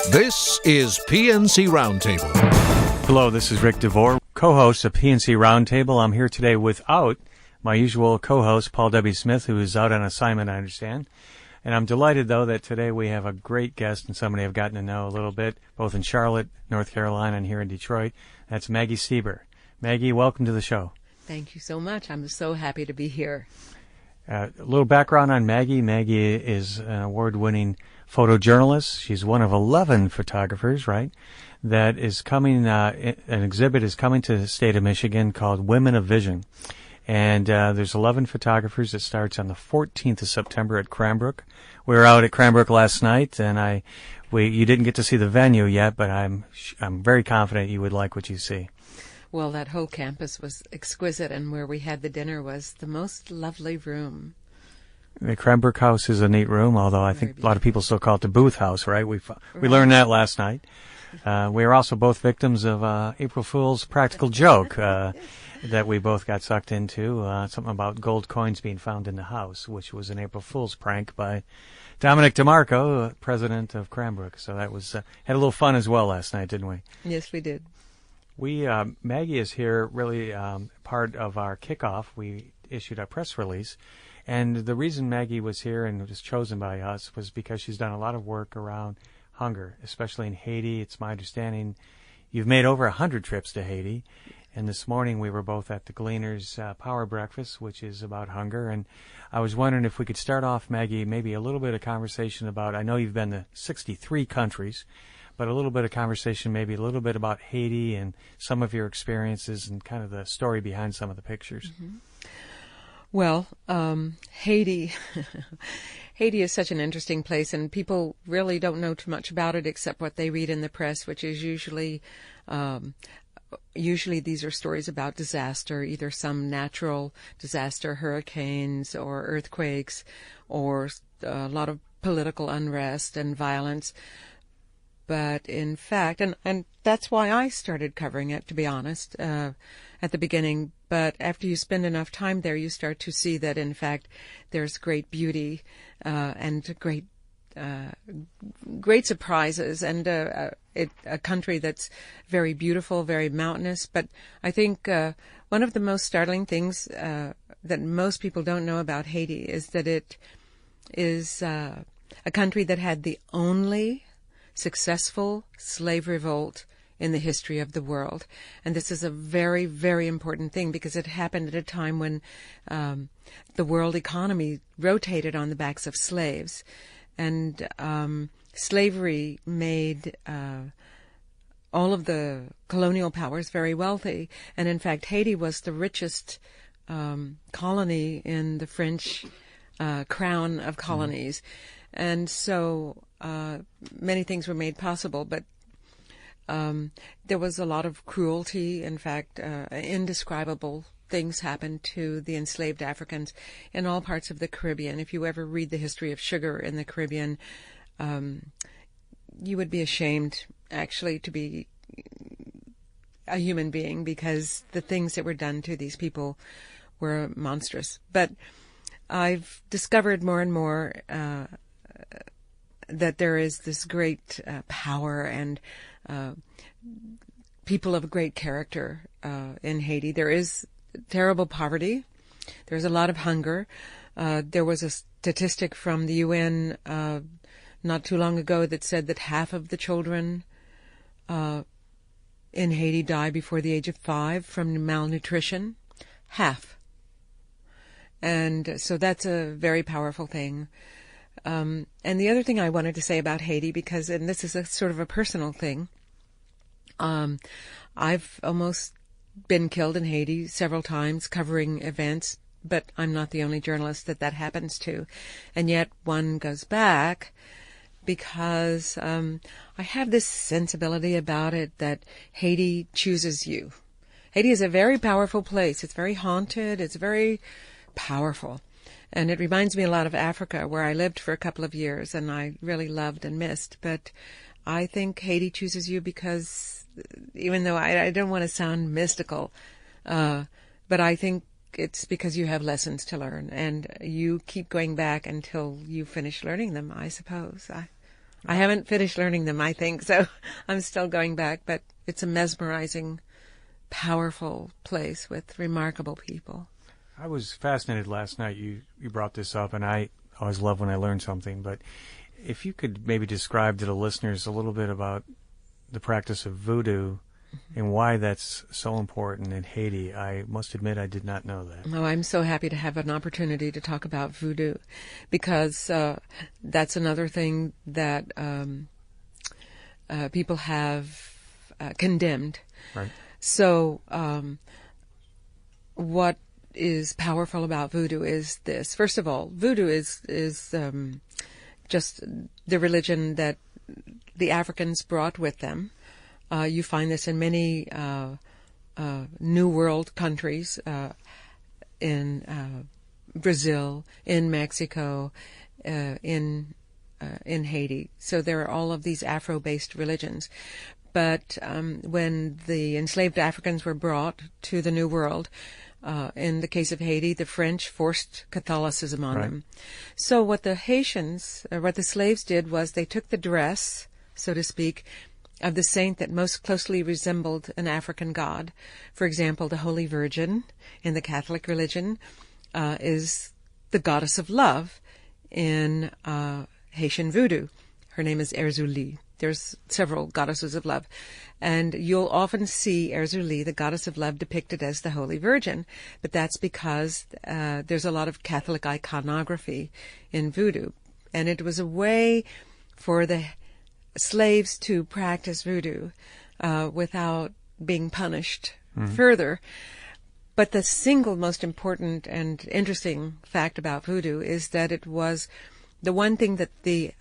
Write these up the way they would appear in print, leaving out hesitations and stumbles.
This is PNC Roundtable. Hello, this is Ric DeVore, co-host of PNC Roundtable. I'm here today without my usual co-host, Paul W. Smith, who is out on assignment, I understand. And I'm delighted, though, that today we have a great guest and somebody I've gotten to know a little bit, both in Charlotte, North Carolina, and here in Detroit. That's Maggie Steber. Maggie, welcome to the show. Thank you so much. I'm so happy to be here. A little background on Maggie. Maggie is an award-winning photojournalist. She's one of 11 photographers, right, that is coming, an exhibit is coming to the state of Michigan called Women of Vision. And there's 11 photographers. It starts on the 14th of September at Cranbrook. We were out at Cranbrook last night, and you didn't get to see the venue yet, but I'm very confident you would like what you see. Well, that whole campus was exquisite, and where we had the dinner was the most lovely room. The Cranbrook House is a neat room, although I think a lot of people still call it the Booth House, right? We learned that last night. We were also both victims of April Fool's practical joke that we both got sucked into, something about gold coins being found in the house, which was an April Fool's prank by Dominic DeMarco, president of Cranbrook. So that was had a little fun as well last night, didn't we? Yes, we did. Maggie is here really part of our kickoff. We issued a press release. And the reason Maggie was here and was chosen by us was because she's done a lot of work around hunger, especially in Haiti. It's my understanding you've made over 100 trips to Haiti. And this morning we were both at the Gleaners Power Breakfast, which is about hunger. And I was wondering if we could start off, Maggie, maybe a little bit of conversation about, I know you've been to 63 countries, but a little bit of conversation, maybe a little bit about Haiti and some of your experiences and kind of the story behind some of the pictures. Mm-hmm. Well, Haiti, Haiti is such an interesting place, and people really don't know too much about it except what they read in the press, which is usually these are stories about disaster, either some natural disaster, hurricanes or earthquakes, or a lot of political unrest and violence. But in fact, and that's why I started covering it, to be honest, at the beginning. But after you spend enough time there, you start to see that, in fact, there's great beauty and great surprises, and a country that's very beautiful, very mountainous. But I think one of the most startling things that most people don't know about Haiti is that it is a country that had the only successful slave revolt in the history of the world. And this is a very, very important thing because it happened at a time when the world economy rotated on the backs of slaves. And slavery made all of the colonial powers very wealthy. And in fact, Haiti was the richest colony in the French crown of colonies. And so many things were made possible, but there was a lot of cruelty. In fact, indescribable things happened to the enslaved Africans in all parts of the Caribbean. If you ever read the history of sugar in the Caribbean, you would be ashamed, actually, to be a human being, because the things that were done to these people were monstrous. But I've discovered more and more that there is this great power and people of great character in Haiti. There is terrible poverty. There's a lot of hunger. There was a statistic from the UN not too long ago that said that half of the children in Haiti die before the age of 5 from malnutrition. Half. And so that's a very powerful thing. And the other thing I wanted to say about Haiti, and this is a sort of a personal thing, I've almost been killed in Haiti several times covering events, but I'm not the only journalist that happens to. And yet one goes back because I have this sensibility about it that Haiti chooses you. Haiti is a very powerful place. It's very haunted. It's very powerful. And it reminds me a lot of Africa, where I lived for a couple of years and I really loved and missed. But I think Haiti chooses you because, even though I don't want to sound mystical, but I think it's because you have lessons to learn and you keep going back until you finish learning them, I suppose. I haven't finished learning them, I think, so I'm still going back, but it's a mesmerizing, powerful place with remarkable people. I was fascinated last night. You brought this up, and I always love when I learn something, but if you could maybe describe to the listeners a little bit about the practice of voodoo and why that's so important in Haiti. I must admit I did not know that. Oh, I'm so happy to have an opportunity to talk about voodoo, because that's another thing that people have condemned. Right. So what is powerful about voodoo is this. First of all, voodoo is just the religion that the Africans brought with them. You find this in many New World countries, in Brazil, in Mexico, in Haiti. So there are all of these Afro-based religions. But when the enslaved Africans were brought to the New World, in the case of Haiti, the French forced Catholicism on them. So what the Haitians, or what the slaves did, was they took the dress, so to speak, of the saint that most closely resembled an African god. For example, the Holy Virgin in the Catholic religion is the goddess of love in Haitian voodoo. Her name is Erzulie. There's several goddesses of love. And you'll often see Erzulie, the goddess of love, depicted as the Holy Virgin. But that's because there's a lot of Catholic iconography in voodoo. And it was a way for the slaves to practice voodoo without being punished further. But the single most important and interesting fact about voodoo is that it was the one thing that the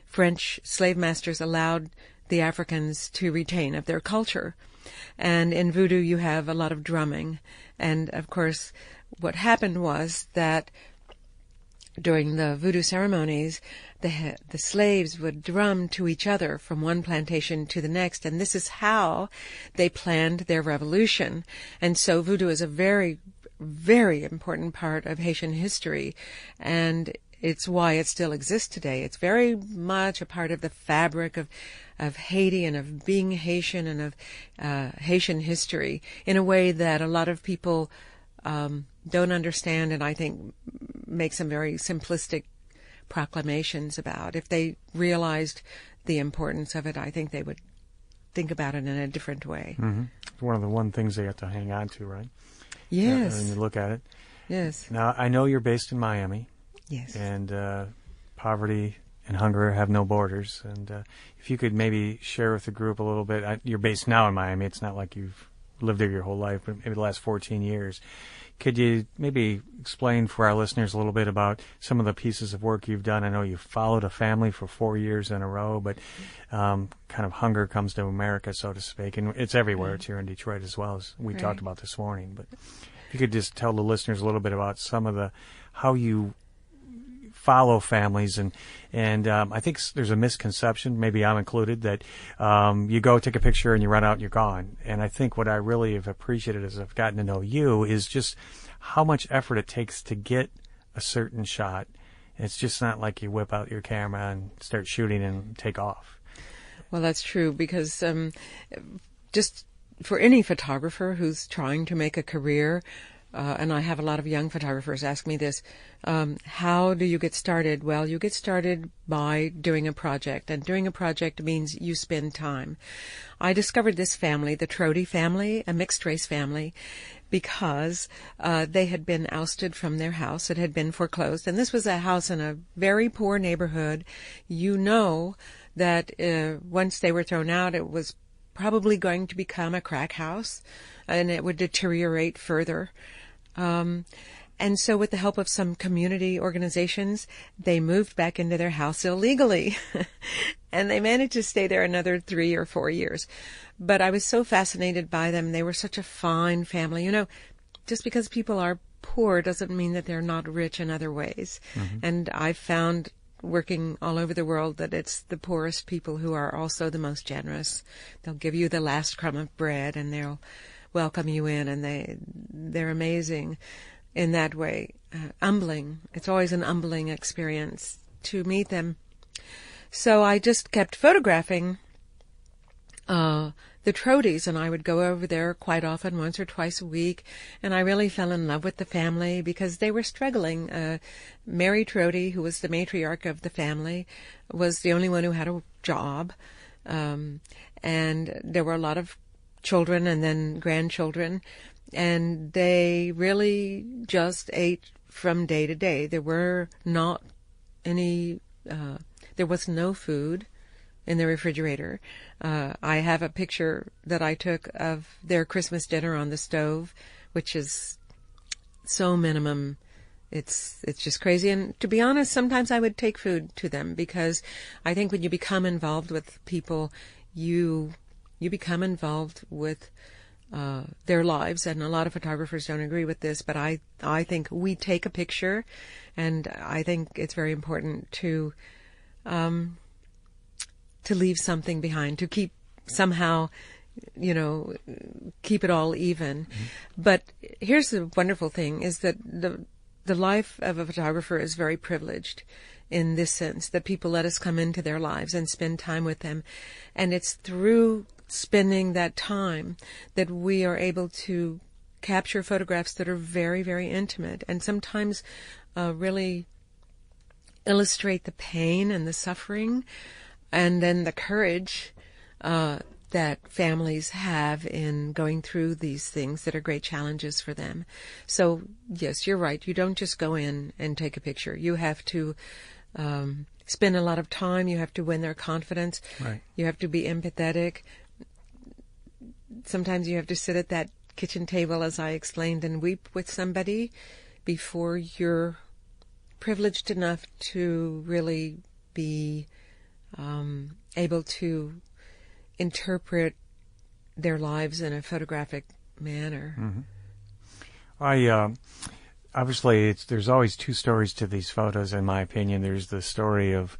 French slave masters allowed the Africans to retain of their culture. And in voodoo you have a lot of drumming. And of course what happened was that during the voodoo ceremonies, the slaves would drum to each other from one plantation to the next, and this is how they planned their revolution. And so voodoo is a very, very important part of Haitian history, and it's why it still exists today. It's very much a part of the fabric of Haiti and of being Haitian and of Haitian history in a way that a lot of people don't understand, and I think make some very simplistic proclamations about. If they realized the importance of it, I think they would think about it in a different way. Mm-hmm. It's one of the things they have to hang on to, right? Yes. When you look at it. Yes. Now, I know you're based in Miami. Yes. And poverty and hunger have no borders. And if you could maybe share with the group a little bit. You're based now in Miami. It's not like you've lived there your whole life, but maybe the last 14 years. Could you maybe explain for our listeners a little bit about some of the pieces of work you've done? I know you followed a family for 4 years in a row, but kind of hunger comes to America, so to speak, and it's everywhere. It's here in Detroit as well, as we talked about this morning. But if you could just tell the listeners a little bit about some of how you follow families, and I think there's a misconception, maybe I'm included, that you go take a picture and you run out and you're gone. And I think what I really have appreciated as I've gotten to know you is just how much effort it takes to get a certain shot. It's just not like you whip out your camera and start shooting and take off. Well, that's true, because just for any photographer who's trying to make a career, and I have a lot of young photographers ask me this, how do you get started? Well, you get started by doing a project, and doing a project means you spend time. I discovered this family, the Trody family, a mixed-race family, because they had been ousted from their house. It had been foreclosed, and this was a house in a very poor neighborhood. You know that once they were thrown out, it was probably going to become a crack house, and it would deteriorate further. And so with the help of some community organizations, they moved back into their house illegally. And they managed to stay there another 3 or 4 years. But I was so fascinated by them. They were such a fine family. You know, just because people are poor doesn't mean that they're not rich in other ways. Mm-hmm. And I've found, working all over the world, that it's the poorest people who are also the most generous. They'll give you the last crumb of bread, and they'll welcome you in, and they're amazing in that way. Humbling. It's always an humbling experience to meet them. So I just kept photographing the Trodies, and I would go over there quite often, once or twice a week, and I really fell in love with the family because they were struggling. Mary Trodie, who was the matriarch of the family, was the only one who had a job, and there were a lot of children and then grandchildren, and they really just ate from day to day. There were not any, there was no food in the refrigerator. I have a picture that I took of their Christmas dinner on the stove, which is so minimum. It's just crazy. And to be honest, sometimes I would take food to them because I think when you become involved with people, you become involved with their lives. And a lot of photographers don't agree with this, but I think we take a picture, and I think it's very important to leave something behind, to keep somehow, keep it all even. Mm-hmm. But here's the wonderful thing is that the life of a photographer is very privileged in this sense, that people let us come into their lives and spend time with them. And it's through spending that time that we are able to capture photographs that are very, very intimate and sometimes really illustrate the pain and the suffering and then the courage that families have in going through these things that are great challenges for them. So, yes, you're right. You don't just go in and take a picture. You have to spend a lot of time. You have to win their confidence. Right. You have to be empathetic. Sometimes you have to sit at that kitchen table, as I explained, and weep with somebody before you're privileged enough to really be able to interpret their lives in a photographic manner. Mm-hmm. Obviously, there's always two stories to these photos, in my opinion. There's the story of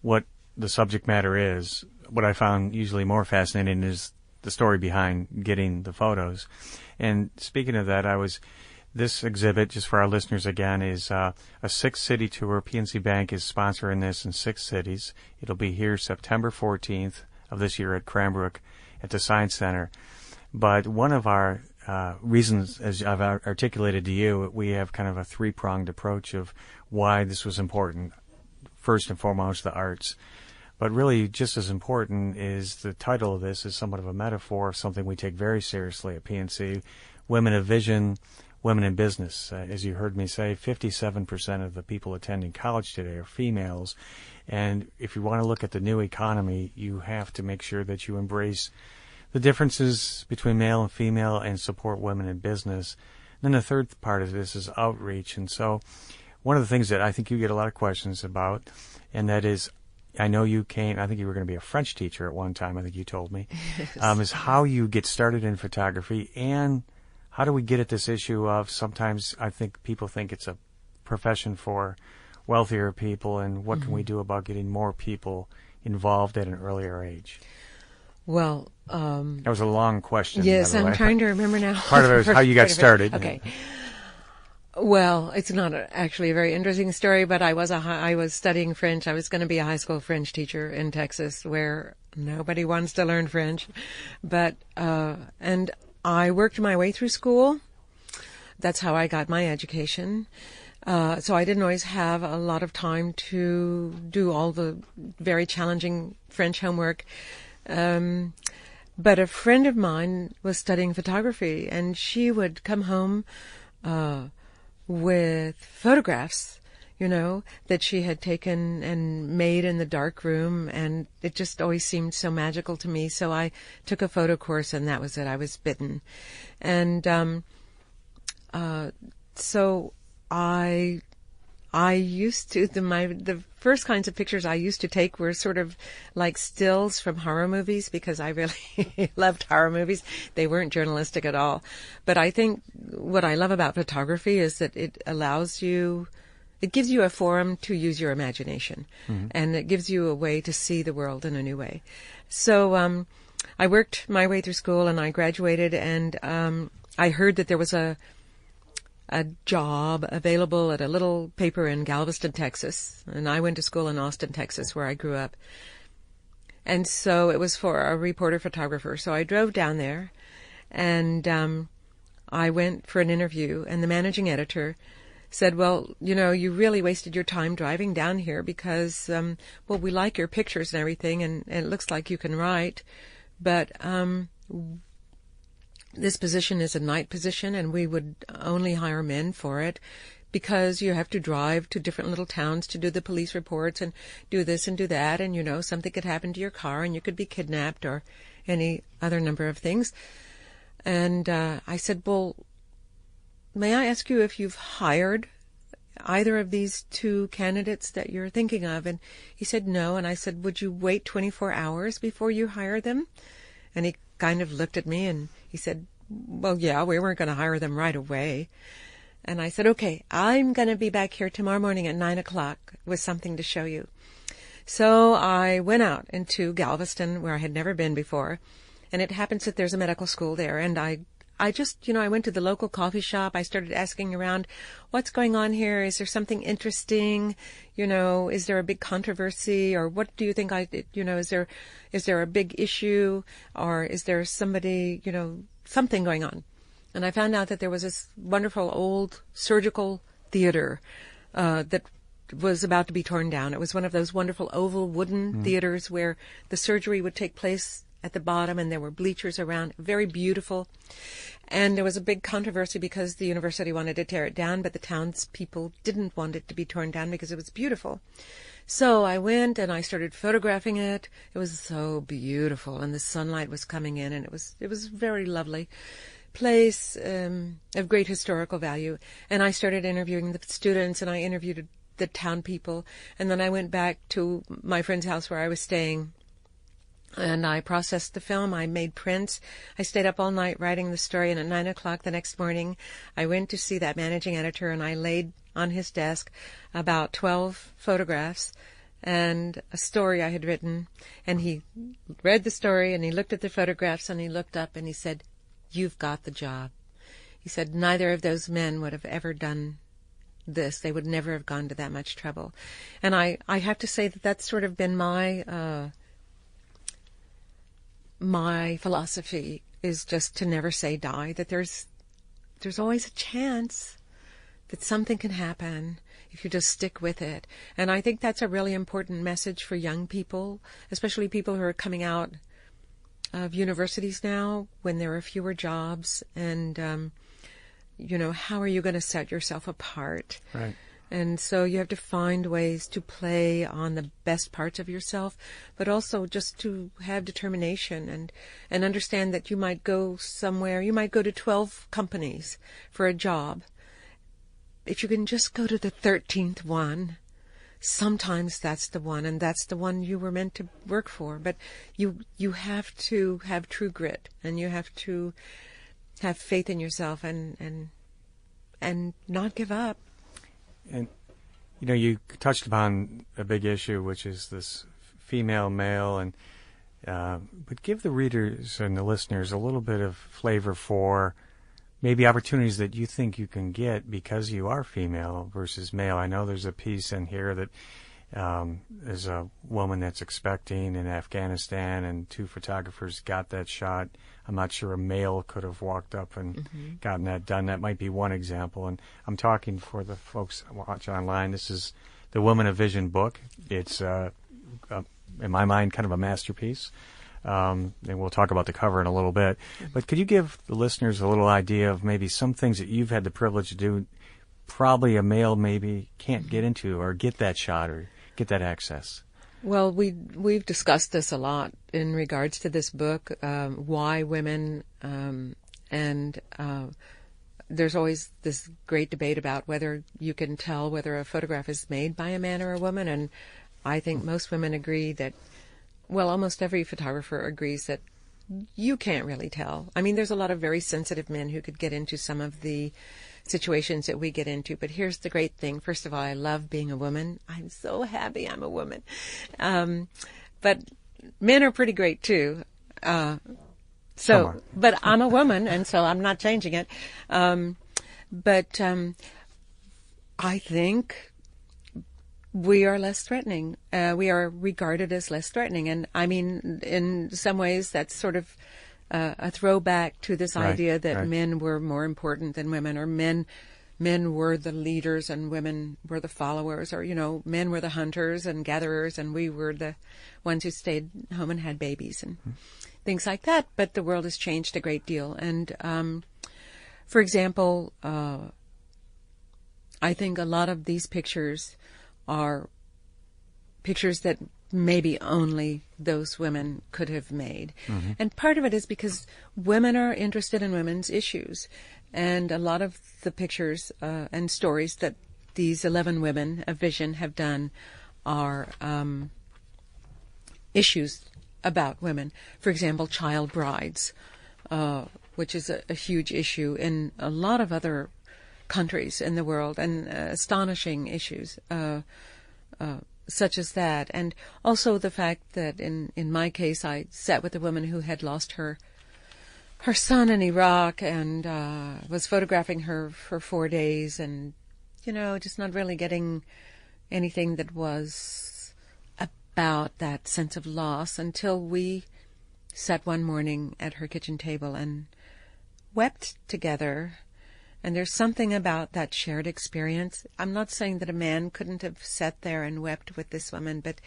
what the subject matter is. What I found usually more fascinating is the story behind getting the photos. And speaking of that, this exhibit, just for our listeners again, is a 6-city tour. PNC Bank is sponsoring this in 6 cities. It'll be here September 14th of this year at Cranbrook at the Science Center. But one of our reasons, as I've articulated to you, we have kind of a 3-pronged approach of why this was important. First and foremost, the arts. But really, just as important is the title of this is somewhat of a metaphor of something we take very seriously at PNC, Women of Vision, Women in Business. As you heard me say, 57% of the people attending college today are females. And if you want to look at the new economy, you have to make sure that you embrace the differences between male and female and support women in business. And then the third part of this is outreach. And so one of the things that I think you get a lot of questions about, and that is, I know you came, I think you were going to be a French teacher at one time, I think you told me, yes. Is how you get started in photography, and how do we get at this issue of sometimes I think people think it's a profession for wealthier people, and what can we do about getting more people involved at an earlier age? Well, that was a long question. Yes, I'm trying to remember now. Part of it was how you got started. Okay. Well, it's not actually a very interesting story, but I was studying French. I was going to be a high school French teacher in Texas, where nobody wants to learn French. But and I worked my way through school. That's how I got my education. So I didn't always have a lot of time to do all the very challenging French homework. But a friend of mine was studying photography, and she would come home with photographs, that she had taken and made in the dark room, and it just always seemed so magical to me. So I took a photo course, and that was it. I was bitten. And so I used to, the first kinds of pictures I used to take were sort of like stills from horror movies, because I really loved horror movies. They weren't journalistic at all. But I think what I love about photography is that it gives you a forum to use your imagination. Mm-hmm. And it gives you a way to see the world in a new way. So I worked my way through school, and I graduated, and I heard that there was a a job available at a little paper in Galveston, Texas. And I went to school in Austin, Texas, where I grew up. And so it was for a reporter photographer. So I drove down there, and I went for an interview, and the managing editor said, well, you know, you really wasted your time driving down here because, well, we like your pictures and everything, and it looks like you can write, but this position is a night position, and we would only hire men for it because you have to drive to different little towns to do the police reports and do this and do that, and, you know, something could happen to your car and you could be kidnapped or any other number of things. And I said, well, may I ask you if you've hired either of these two candidates that you're thinking of? And he said no. And I said, would you wait 24 hours before you hire them? And he kind of looked at me and he said, well, yeah, we weren't going to hire them right away. And I said, okay, I'm going to be back here tomorrow morning at 9 o'clock with something to show you. So I went out into Galveston, where I had never been before. And it happens that there's a medical school there. And I just, you know, I went to the local coffee shop. I started asking around, what's going on here? Is there something interesting? You know, is there a big controversy? Or what do you think is there a big issue? Or is there somebody, you know, something going on? And I found out that there was this wonderful old surgical theater that was about to be torn down. It was one of those wonderful oval wooden theaters where the surgery would take place at the bottom, and there were bleachers around, very beautiful. And there was a big controversy because the university wanted to tear it down, but the townspeople didn't want it to be torn down because it was beautiful. So I went and I started photographing it. It was so beautiful, and the sunlight was coming in, and it was very lovely place of great historical value. And I started interviewing the students, and I interviewed the town people, and then I went back to my friend's house where I was staying. And I processed the film. I made prints. I stayed up all night writing the story. And at 9 o'clock the next morning, I went to see that managing editor, and I laid on his desk about 12 photographs and a story I had written. And he read the story, and he looked at the photographs, and he looked up, and he said, "You've got the job." He said, "Neither of those men would have ever done this. They would never have gone to that much trouble." And I have to say that that's sort of been my philosophy, is just to never say die, that there's always a chance that something can happen if you just stick with it. And I think that's a really important message for young people, especially people who are coming out of universities now when there are fewer jobs. And, you know, how are you going to set yourself apart? Right. And so you have to find ways to play on the best parts of yourself, but also just to have determination and understand that you might go somewhere, you might go to 12 companies for a job. If you can just go to the 13th one, sometimes that's the one, and that's the one you were meant to work for. But you have to have true grit, and you have to have faith in yourself and not give up. And, you know, you touched upon a big issue, which is this female-male, and but give the readers and the listeners a little bit of flavor for maybe opportunities that you think you can get because you are female versus male. I know there's a piece in here that there's a woman that's expecting in Afghanistan, and 2 photographers got that shot. I'm not sure a male could have walked up and gotten that done. That might be one example. And I'm talking for the folks watching online. This is the Women of Vision book. It's, in my mind, kind of a masterpiece. And we'll talk about the cover in a little bit. But could you give the listeners a little idea of maybe some things that you've had the privilege to do, probably a male maybe can't get into or get that shot or get that access? Well, we've discussed this a lot in regards to this book, why women, and there's always this great debate about whether you can tell whether a photograph is made by a man or a woman, and I think most women agree that, well, almost every photographer agrees that you can't really tell. I mean, there's a lot of very sensitive men who could get into some of the situations that we get into, but here's the great thing. First of all, I love being a woman. I'm so happy I'm a woman. But men are pretty great too. But I'm a woman, and so I'm not changing it. But I think we are less threatening. We are regarded as less threatening. And I mean, in some ways, that's sort of a throwback to this idea that men were more important than women, or men were the leaders and women were the followers, or, men were the hunters and gatherers and we were the ones who stayed home and had babies and things like that. But the world has changed a great deal. And, for example, I think a lot of these pictures are pictures that maybe only those women could have made. Mm-hmm. And part of it is because women are interested in women's issues. And a lot of the pictures and stories that these 11 women of vision have done are issues about women. For example, child brides, which is a huge issue in a lot of other countries in the world, and astonishing issues such as that. And also the fact that in my case, I sat with a woman who had lost her son in Iraq and was photographing her for 4 days, and, just not really getting anything that was about that sense of loss until we sat one morning at her kitchen table and wept together. And there's something about that shared experience. I'm not saying that a man couldn't have sat there and wept with this woman, but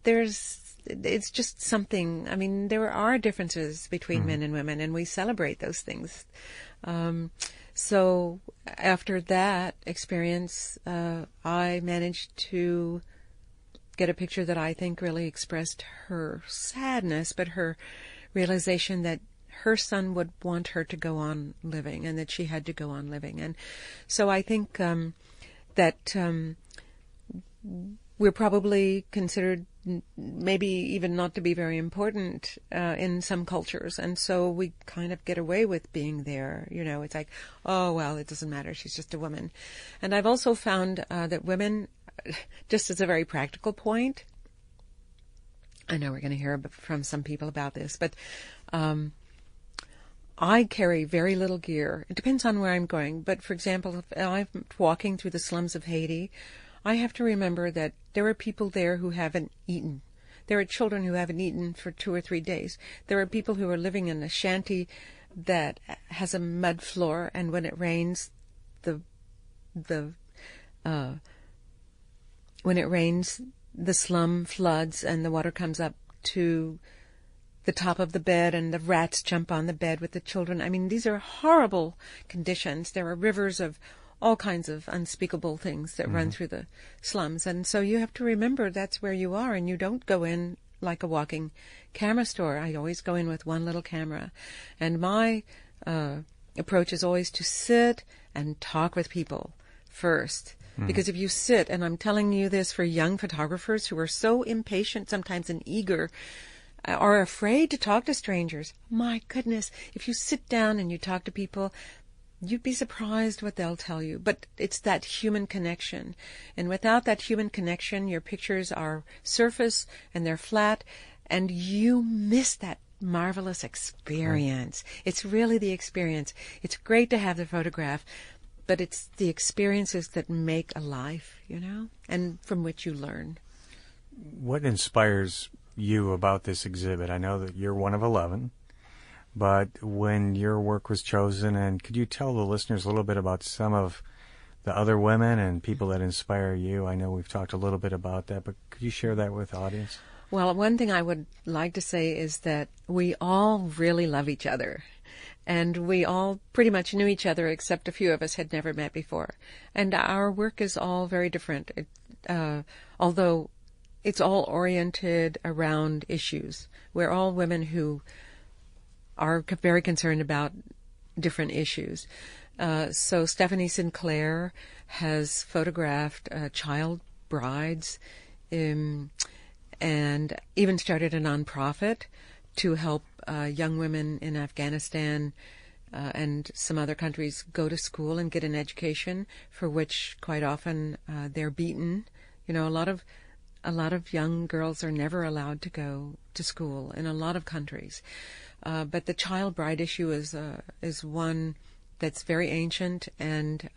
it's just something. I mean, there are differences between men and women, and we celebrate those things. So after that experience, I managed to get a picture that I think really expressed her sadness, but her realization that her son would want her to go on living, and that she had to go on living. And so I think that we're probably considered maybe even not to be very important in some cultures, and so we kind of get away with being there. It's like, oh, well, it doesn't matter, she's just a woman. And I've also found that women, just as a very practical point, I know we're going to hear from some people about this, but I carry very little gear. It depends on where I'm going. But, for example, if I'm walking through the slums of Haiti, I have to remember that there are people there who haven't eaten. There are children who haven't eaten for 2 or 3 days. There are people who are living in a shanty that has a mud floor, and when it rains, when it rains, the slum floods and the water comes up to the top of the bed, and the rats jump on the bed with the children. I mean, these are horrible conditions. There are rivers of all kinds of unspeakable things that run through the slums. And so you have to remember that's where you are, and you don't go in like a walking camera store. I always go in with one little camera. And my approach is always to sit and talk with people first. Because if you sit, and I'm telling you this for young photographers who are so impatient sometimes and eager, are afraid to talk to strangers. My goodness, if you sit down and you talk to people, you'd be surprised what they'll tell you. But it's that human connection. And without that human connection, your pictures are surface and they're flat, and you miss that marvelous experience. It's really the experience. It's great to have the photograph, but it's the experiences that make a life, and from which you learn. What inspires you about this exhibit? I know that you're one of 11, but when your work was chosen, and could you tell the listeners a little bit about some of the other women and people that inspire you? I know we've talked a little bit about that, but could you share that with the audience? Well, one thing I would like to say is that we all really love each other. And we all pretty much knew each other, except a few of us had never met before. And our work is all very different, although it's all oriented around issues. We're all women who are very concerned about different issues. So Stephanie Sinclair has photographed child brides and even started a nonprofit to help young women in Afghanistan and some other countries go to school and get an education, for which quite often they're beaten. A lot of young girls are never allowed to go to school in a lot of countries. But the child bride issue is one that's very ancient, and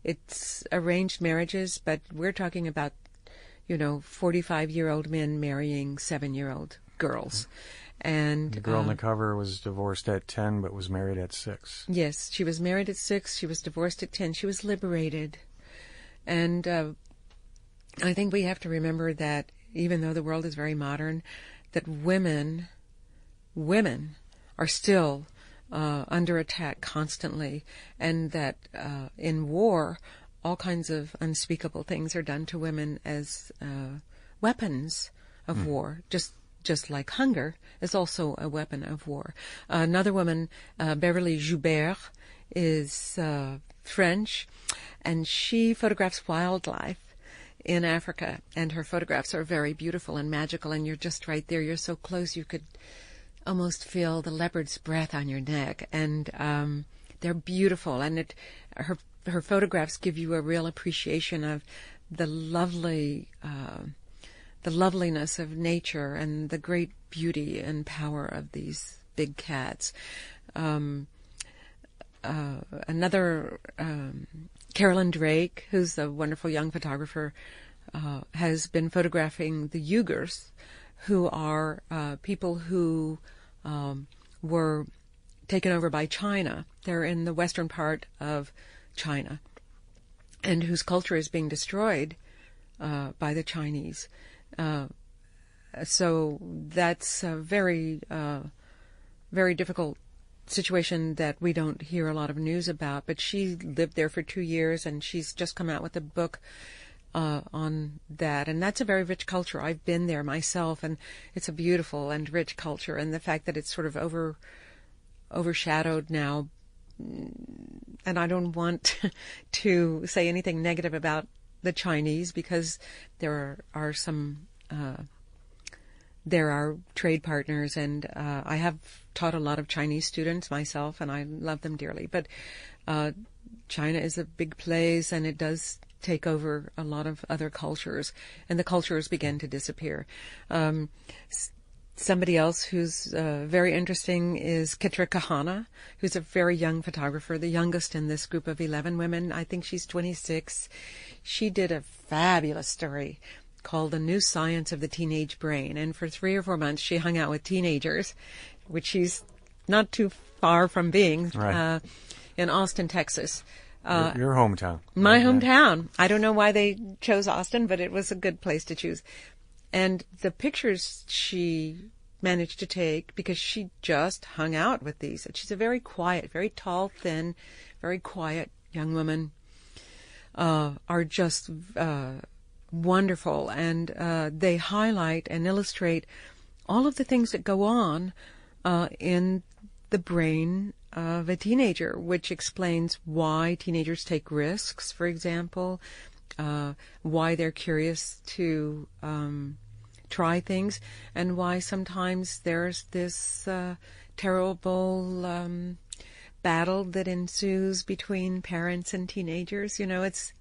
it's arranged marriages, but we're talking about, 45-year-old men marrying 7-year-old girls. And the girl on the cover was divorced at 10 but was married at 6. Yes, she was married at 6. She was divorced at 10. She was liberated. And I think we have to remember that even though the world is very modern, that women are still under attack constantly, and that in war, all kinds of unspeakable things are done to women as weapons of war, just like hunger is also a weapon of war. Another woman, Beverly Joubert, is French, and she photographs wildlife in Africa, and her photographs are very beautiful and magical, and you're just right there. You're so close you could almost feel the leopard's breath on your neck, and they're beautiful, and her photographs give you a real appreciation of the loveliness of nature and the great beauty and power of these big cats. Another, Carolyn Drake, who's a wonderful young photographer, has been photographing the Uyghurs, who are people who were taken over by China. They're in the western part of China, and whose culture is being destroyed by the Chinese. So that's a very, very difficult situation that we don't hear a lot of news about. But she lived there for 2 years, and she's just come out with a book on that. And that's a very rich culture. I've been there myself, and it's a beautiful and rich culture. And the fact that it's sort of overshadowed now, and I don't want to say anything negative about the Chinese, because there are trade partners, and I have taught a lot of Chinese students myself, and I love them dearly. But China is a big place, and it does take over a lot of other cultures, and the cultures begin to disappear. Somebody else who's very interesting is Kitra Kahana, who's a very young photographer, the youngest in this group of 11 women. I think she's 26. She did a fabulous story called The New Science of the Teenage Brain. And for 3 or 4 months, she hung out with teenagers, which she's not too far from being, right, in Austin, Texas. Your hometown. My hometown. I don't know why they chose Austin, but it was a good place to choose. And the pictures she managed to take, because she just hung out with these. She's a very quiet, very tall, thin, very quiet young woman, are just wonderful. And they highlight and illustrate all of the things that go on in the brain of a teenager, which explains why teenagers take risks, for example, why they're curious to try things, and why sometimes there's this terrible battle that ensues between parents and teenagers. It's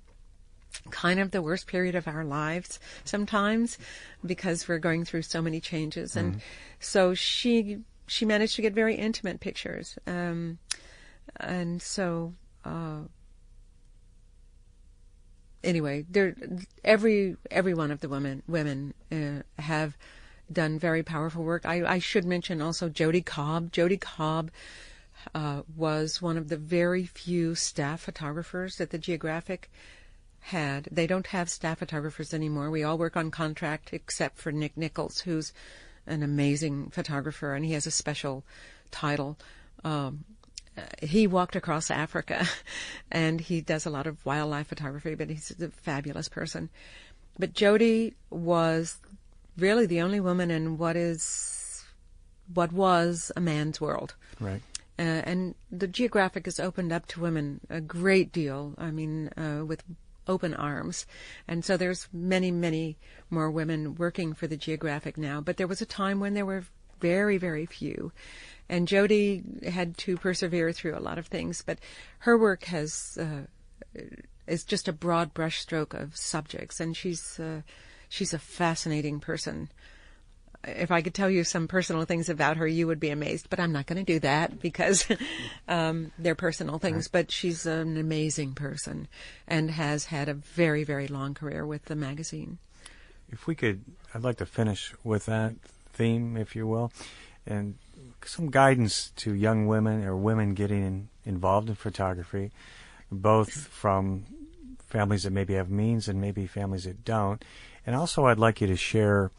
kind of the worst period of our lives sometimes, because we're going through so many changes. Mm-hmm. And so she managed to get very intimate pictures. And so anyway, every one of the women have done very powerful work. I should mention also Jody Cobb. Jody Cobb was one of the very few staff photographers that the Geographic had. They don't have staff photographers anymore. We all work on contract, except for Nick Nichols, who's an amazing photographer, and he has a special title. He walked across Africa, and he does a lot of wildlife photography, but he's a fabulous person. But Jody was really the only woman in what was a man's world. Right. And the Geographic has opened up to women a great deal, with open arms. And so there's many, many more women working for the Geographic now. But there was a time when there were very, very few. And Jody had to persevere through a lot of things. But her work is just a broad brushstroke of subjects. And she's a fascinating person. if I could tell you some personal things about her, you would be amazed. But I'm not going to do that because they're personal things. Right. But she's an amazing person and has had a very, very long career with the magazine. If we could, I'd like to finish with that theme, if you will, and some guidance to young women or women getting involved in photography, both from families that maybe have means and maybe families that don't. And also I'd like you to share,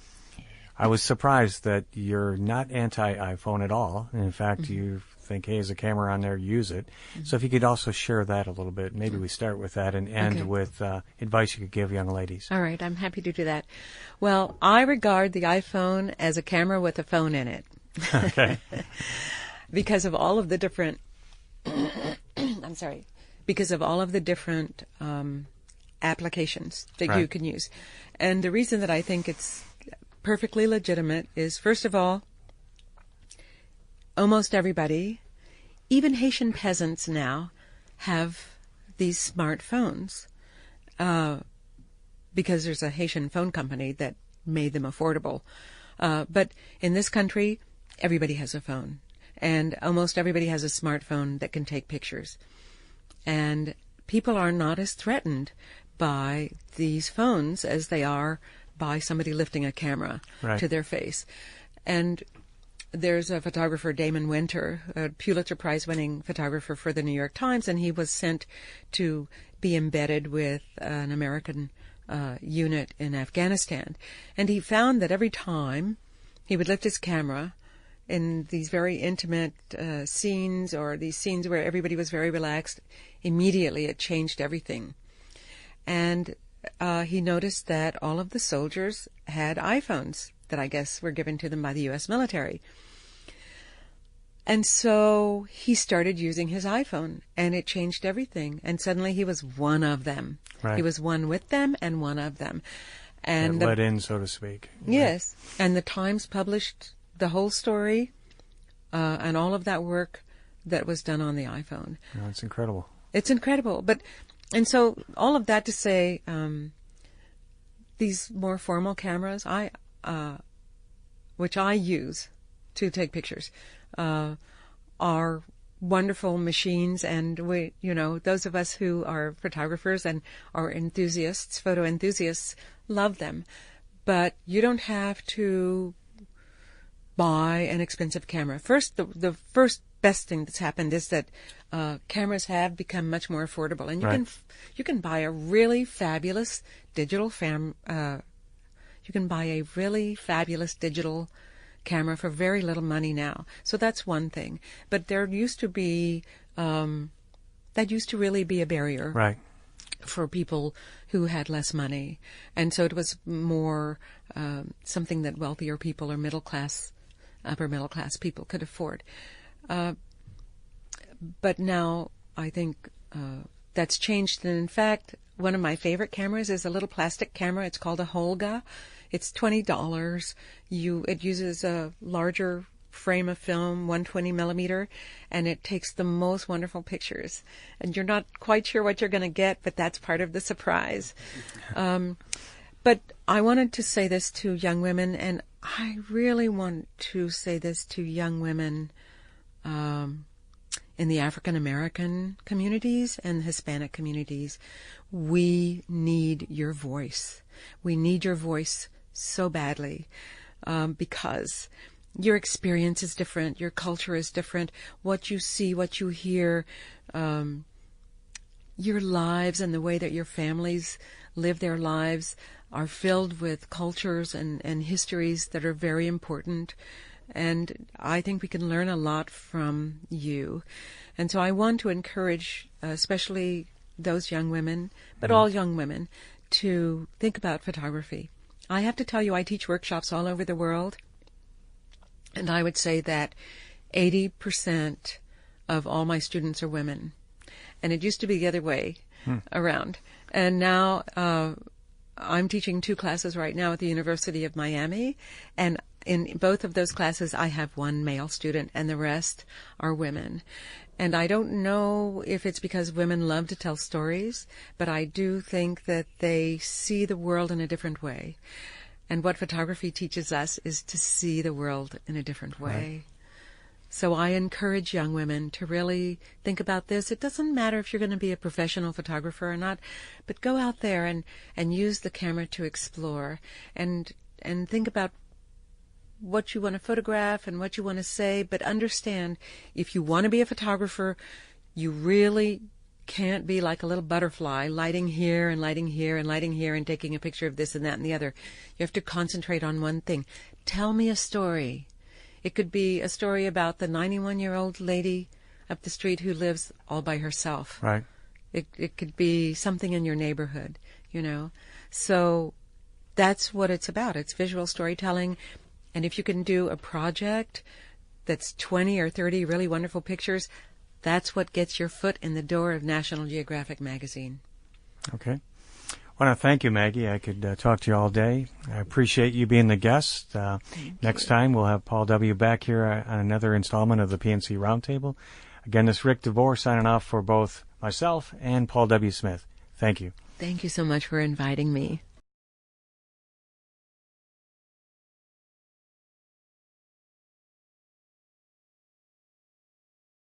I was surprised that you're not anti-iPhone at all. And in fact, you think, hey, there's a camera on there, use it. So if you could also share that a little bit, maybe we start with that and end with advice you could give young ladies. All right, I'm happy to do that. Well, I regard the iPhone as a camera with a phone in it. Okay. Because of all of the different, because of all of the different applications that you can use. And the reason that I think it's perfectly legitimate is, first of all, almost everybody, even Haitian peasants now, have these smartphones because there's a Haitian phone company that made them affordable. But in this country, everybody has a phone, and almost everybody has a smartphone that can take pictures. And people are not as threatened by these phones as they are by somebody lifting a camera to their face. And there's a photographer, Damon Winter, a Pulitzer Prize-winning photographer for the New York Times, and he was sent to be embedded with an American unit in Afghanistan. And he found that every time he would lift his camera in these very intimate scenes, or these scenes where everybody was very relaxed, immediately it changed everything. And he noticed that all of the soldiers had iPhones that I guess were given to them by the U.S. military. And so he started using his iPhone, and it changed everything. And suddenly he was one of them. Right. He was one with them and one of them. And let in, so to speak. Yes. Right. And the Times published the whole story and all of that work that was done on the iPhone. Oh, it's incredible. It's incredible. And so all of that to say, these more formal cameras, which I use to take pictures, are wonderful machines, and we, those of us who are photographers and are enthusiasts, photo enthusiasts, love them. But you don't have to buy an expensive camera. First, the first best thing that's happened is that cameras have become much more affordable, and you can buy a really fabulous digital camera for very little money now. So that's one thing. But there used to be that used to really be a barrier for people who had less money, and so it was more something that wealthier people or upper middle class people could afford. But now I think that's changed. And in fact, one of my favorite cameras is a little plastic camera. It's called a Holga. It's $20. It uses a larger frame of film, 120 millimeter, and it takes the most wonderful pictures. And you're not quite sure what you're going to get, but that's part of the surprise. But I wanted to say this to young women, and I really want to say this to young women in the African American communities and Hispanic communities. We need your voice. We need your voice so badly because your experience is different, your culture is different, what you see, what you hear, your lives and the way that your families live their lives are filled with cultures and histories that are very important. And I think we can learn a lot from you. And so I want to encourage, especially those young women, but all young women, to think about photography. I have to tell you, I teach workshops all over the world, and I would say that 80% of all my students are women. And it used to be the other way around. And now I'm teaching 2 classes right now at the University of Miami, and in both of those classes I have 1 male student, and the rest are women. And I don't know if it's because women love to tell stories, but I do think that they see the world in a different way. And what photography teaches us is to see the world in a different way. Right. So I encourage young women to really think about this. It doesn't matter if you're going to be a professional photographer or not, but go out there and use the camera to explore and think about what you want to photograph and what you want to say, but understand if you want to be a photographer, you really can't be like a little butterfly lighting here and lighting here and lighting here and taking a picture of this and that and the other. You have to concentrate on one thing. Tell me a story. It could be a story about the 91-year-old lady up the street who lives all by herself. Right. It could be something in your neighborhood, So that's what it's about. It's visual storytelling. And if you can do a project that's 20 or 30 really wonderful pictures, that's what gets your foot in the door of National Geographic magazine. Okay. I want to thank you, Maggie. I could talk to you all day. I appreciate you being the guest. Next time, we'll have Paul W. back here on another installment of the PNC Roundtable. Again, this is Ric DeVore signing off for both myself and Paul W. Smith. Thank you. Thank you so much for inviting me.